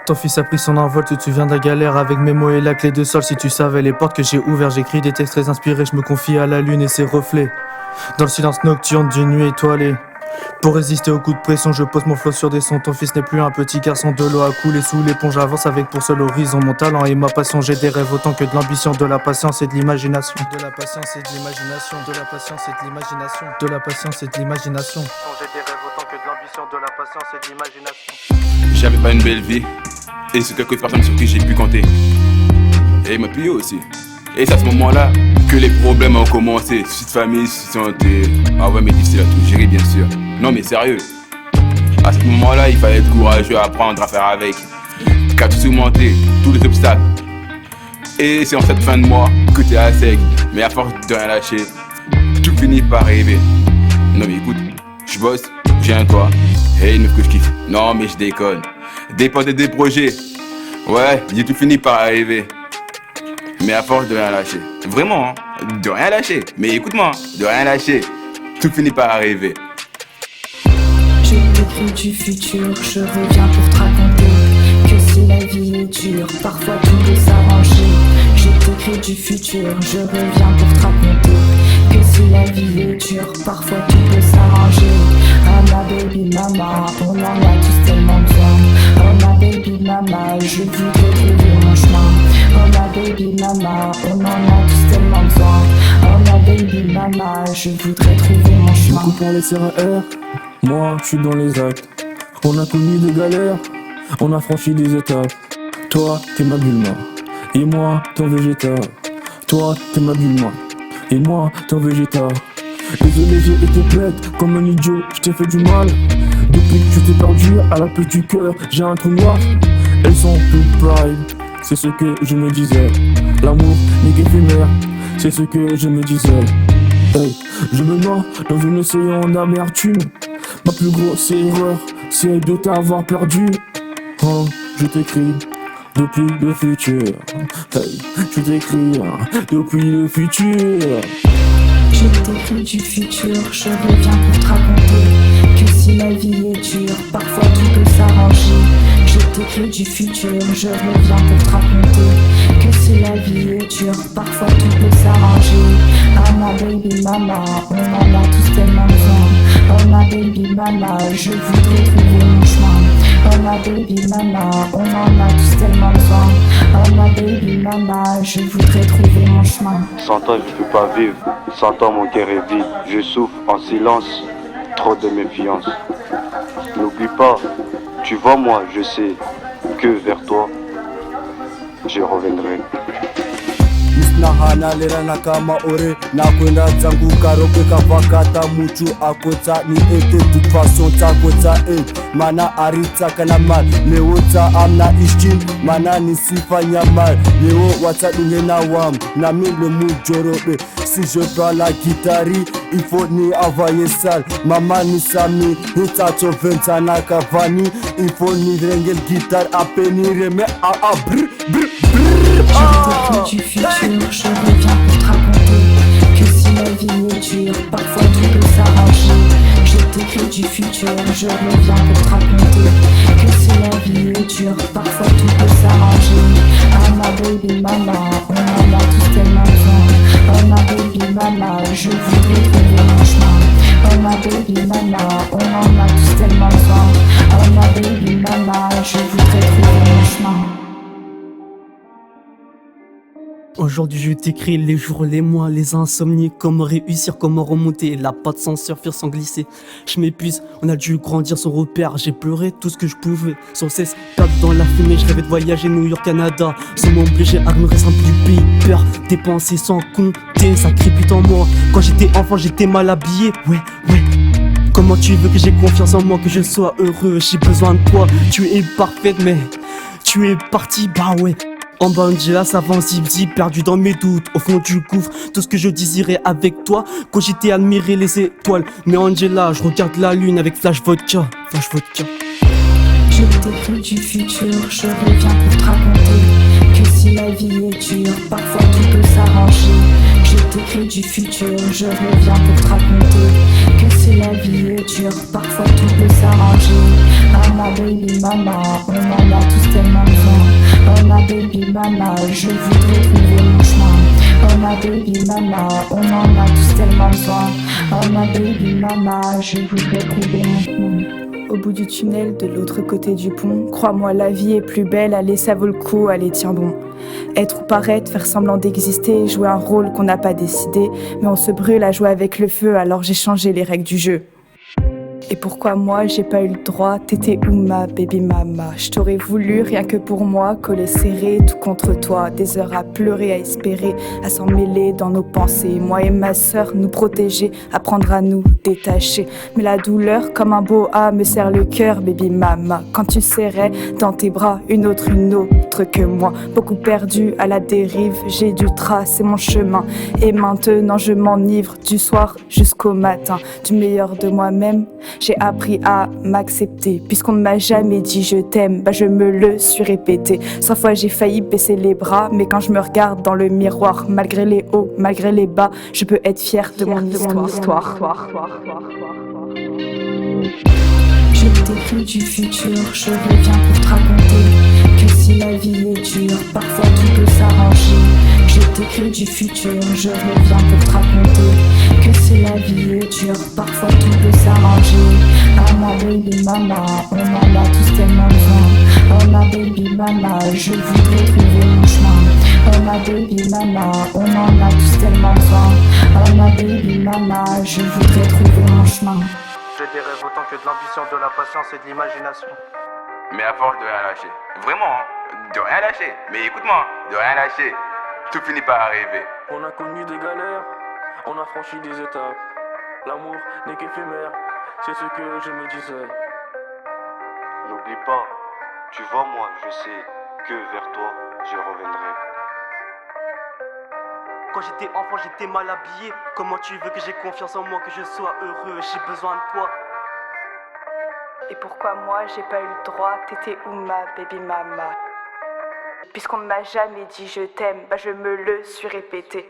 Ton fils a pris son envol, tu te souviens de la galère avec mes mots et la clé de sol. Si tu savais les portes que j'ai ouvertes, j'écris des textes très inspirés. Je me confie à la lune et ses reflets dans le silence nocturne d'une nuit étoilée. Pour résister aux coups de pression, je pose mon flot sur des sons. Ton fils n'est plus un petit garçon, de l'eau a coulé sous l'éponge. J'avance avec pour seul horizon mon talent et ma passion. J'ai des rêves autant que de l'ambition, de la patience et de l'imagination. De la patience et de l'imagination, de la patience et de l'imagination, de la patience et de l'imagination. J'ai des rêves autant que de l'ambition, de la patience et de l'imagination. J'avais pas une belle vie, et c'est quelques personnes sur qui j'ai pu compter. Et il m'a payé aussi. Et c'est à ce moment-là que les problèmes ont commencé. Soucis de famille, soucis de santé. Ah ouais, mais difficile à tout gérer, bien sûr. Non, mais sérieux. À ce moment-là, il fallait être courageux, apprendre à faire avec. Qu'à tout surmonter, tous les obstacles. Et c'est en cette fin de mois que t'es à sec. Mais à force de rien lâcher, tout finit par arriver. Non, mais écoute, je bosse, j'ai un toit. Et une meuf que je kiffe. Non, mais je déconne. Dépendait des projets. Ouais, j'ai tout fini par arriver. Mais à force de rien lâcher. Vraiment, hein, de rien lâcher. Mais écoute-moi, de rien lâcher. Tout finit par arriver. Je t'écris du futur, je reviens pour te raconter que si la vie est dure, parfois tout peut s'arranger. Je t'écris du futur, je reviens pour te raconter que si la vie est dure, parfois tout peut s'arranger. Oh ma baby mama, on en a tous tellement besoin. Oh ma baby mama, je voudrais trouver mon chemin. Oh ma baby mama, on en a tous tellement besoin. Oh ma baby mama, je voudrais trouver mon chemin. Beaucoup parlent les RER, moi je suis dans les actes. On a connu des galères, on a franchi des étapes. Toi t'es ma Bulma, et moi ton Vegeta. Toi t'es ma Bulma, et moi ton Vegeta. Désolé j'ai été bête, comme un idiot, je t'ai fait du mal. Depuis que tu t'es perdu à la place du cœur, j'ai un trou noir. Elles sont toutes pareilles, c'est ce que je me disais. L'amour n'est qu'éphémère, c'est ce que je me disais. Hey, je me noie dans une océan d'amertume. Ma plus grosse erreur, c'est de t'avoir perdu. Oh, je t'écris depuis le futur. Hey, je t'écris depuis le futur. Je t'écris du futur, je reviens pour te raconter que si la vie est dure, parfois tout peut s'arranger. Je t'écris du futur, je reviens pour te raconter que si la vie est dure, parfois tout peut s'arranger. Oh ma baby mama, on en a tous tellement besoin. Oh ma baby mama, je voudrais trouver mon chemin. Oh ma baby mama, on en a tous tellement besoin. Oh ma baby mama, je voudrais trouver mon chemin. 100 ans je peux pas vivre, 100 ans mon cœur est vide. Je souffre en silence, trop de méfiance. N'oublie pas, tu vois moi je sais que vers toi je reviendrai. Nahana lerana kama ore nakwenda zangu karokwe kavakata mutu akota ni ete de toute façon takota mana arita kana mal leo ta amna ishkin mana nisifanya mal leo watadunge na wam na mile mujorobe. Si je prends la guitare, il faut ni envoyer sale. Maman ni sami, ni tato venta na kavani. Il faut ni rengel guitare à pénir mais à brr brr brr. Je t'écris du futur, je reviens pour te raconter que si la vie est dure, parfois tout peut s'arranger. Je t'écris du futur, je reviens pour te raconter que si la vie est dure, parfois tout peut s'arranger. Oh ma baby mama, on en a tous tellement besoin. Oh ma baby mama, je voudrais trouver mon chemin. Oh ma baby mama, on en a tous tellement besoin. Oh ma baby mama, je voudrais trouver mon chemin. Aujourd'hui je t'écris les jours, les mois, les insomnies. Comment réussir, comment remonter, la patte sans surfer, sans glisser. Je m'épuise, on a dû grandir sans repère. J'ai pleuré tout ce que je pouvais, sans cesse tape dans la fumée. Je rêvais de voyager New York, Canada, sans m'obliger à me rester du pays. Peur, dépenser sans compter, ça crépite en moi. Quand j'étais enfant j'étais mal habillé, ouais. Comment tu veux que j'ai confiance en moi, que je sois heureux? J'ai besoin de toi, tu es parfaite mais tu es parti, bah ouais. En bas Angela, ça va en zip, perdu dans mes doutes, au fond du gouffre. Tout ce que je désirais avec toi, cogiter, admirer les étoiles. Mais Angela, je regarde la lune avec flash vodka. Je t'écris du futur, je reviens pour te raconter que si la vie est dure, parfois tout peut s'arranger. Je t'écris du futur, je reviens pour te raconter que si la vie est dure, parfois tout peut s'arranger. Oh ma baby mama, on en a tous tellement baby mama, je voudrais trouver mon chemin. Oh ma baby mama, on en a tous tellement besoin. Oh ma baby mama, je voudrais trouver mon chemin. Au bout du tunnel, de l'autre côté du pont, crois-moi, la vie est plus belle, allez, ça vaut le coup, allez, tiens bon. Être ou paraître, faire semblant d'exister, jouer un rôle qu'on n'a pas décidé, mais on se brûle à jouer avec le feu, alors j'ai changé les règles du jeu. Et pourquoi moi j'ai pas eu le droit? T'étais où ma baby mama? Je t'aurais voulu rien que pour moi, coller serré tout contre toi. Des heures à pleurer, à espérer, à s'en mêler dans nos pensées. Moi et ma sœur nous protéger, apprendre à nous détacher. Mais la douleur comme un boa me serre le cœur, baby mama. Quand tu serrais dans tes bras une autre que moi. Beaucoup perdu à la dérive, j'ai dû tracer mon chemin. Et maintenant je m'enivre du soir jusqu'au matin. Du meilleur de moi-même, j'ai appris à m'accepter. Puisqu'on ne m'a jamais dit je t'aime, bah je me le suis répété. 100 fois j'ai failli baisser les bras, mais quand je me regarde dans le miroir, malgré les hauts, malgré les bas, je peux être fière de mon histoire. Je t'écris du futur, je reviens pour te raconter que si la vie est dure, parfois tout peut s'arranger. Je t'écris du futur, je reviens pour te raconter que si la vie est dure, parfois tout peut s'arranger. Oh ma baby mama, on en a tous tellement besoin. Oh ma baby mama, je voudrais trouver mon chemin. Oh ma baby mama, on en a tous tellement besoin. Oh ma baby mama, je voudrais trouver mon chemin. J'ai des rêves autant que de l'ambition, de la patience et de l'imagination. Mais à force de rien lâcher. Vraiment, hein, de rien lâcher. Mais écoute-moi, de rien lâcher. Tout finit par arriver. On a connu des galères, on a franchi des étapes. L'amour n'est qu'éphémère, c'est ce que je me disais. N'oublie pas, tu vois moi, je sais que vers toi, je reviendrai. Quand j'étais enfant, j'étais mal habillé. Comment tu veux que j'ai confiance en moi, que je sois heureux? J'ai besoin de toi. Et pourquoi moi j'ai pas eu le droit? T'étais où ma baby mama? Puisqu'on ne m'a jamais dit je t'aime, bah je me le suis répété.